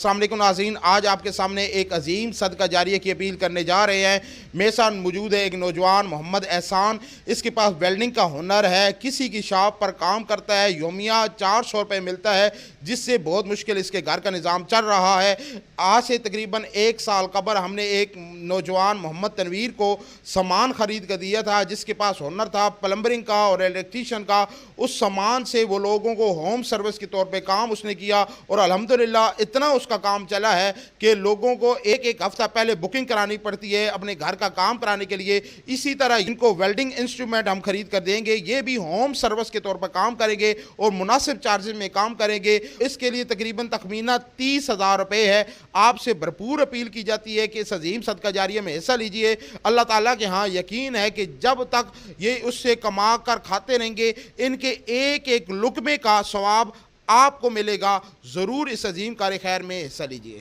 السلام علیکم ناظرین، آج آپ کے سامنے ایک عظیم صدقہ جاریہ کی اپیل کرنے جا رہے ہیں۔ میرے ساتھ موجود ہے ایک نوجوان محمد احسان۔ اس کے پاس ویلڈنگ کا ہنر ہے، کسی کی شاپ پر کام کرتا ہے، یومیہ 400 روپے ملتا ہے، جس سے بہت مشکل اس کے گھر کا نظام چل رہا ہے۔ آج سے تقریباً 1 سال قبل ہم نے ایک نوجوان محمد تنویر کو سامان خرید کر دیا تھا، جس کے پاس ہنر تھا پلمبرنگ کا اور الیکٹریشین کا۔ اس سامان سے وہ لوگوں کو ہوم سروس کے طور پہ کام اس نے کیا اور الحمدللہ اتنا اس کا کام چلا ہے کہ لوگوں کو ایک ہفتہ پہلے بکنگ کرانی پڑتی ہے اپنے گھر کا کام کرانے کے لیے۔ اسی طرح ان کو ویلڈنگ انسٹرومنٹ ہم خرید کر دیں گے، یہ بھی ہوم سروس کے طور پر کام کریں گے اور مناسب چارجز میں کام کریں گے۔ اس کے لیے تقریباً تخمینہ 30,000 روپے ہے۔ آپ سے بھرپور اپیل کی جاتی ہے کہ اس عظیم صدقہ جاریہ میں حصہ لیجئے۔ اللہ تعالیٰ کے ہاں یقین ہے کہ جب تک یہ اس سے کما کر کھاتے رہیں گے، ان کے ایک لقمے کا ثواب آپ کو ملے گا۔ ضرور اس عظیم کار خیر میں حصہ لیجئے۔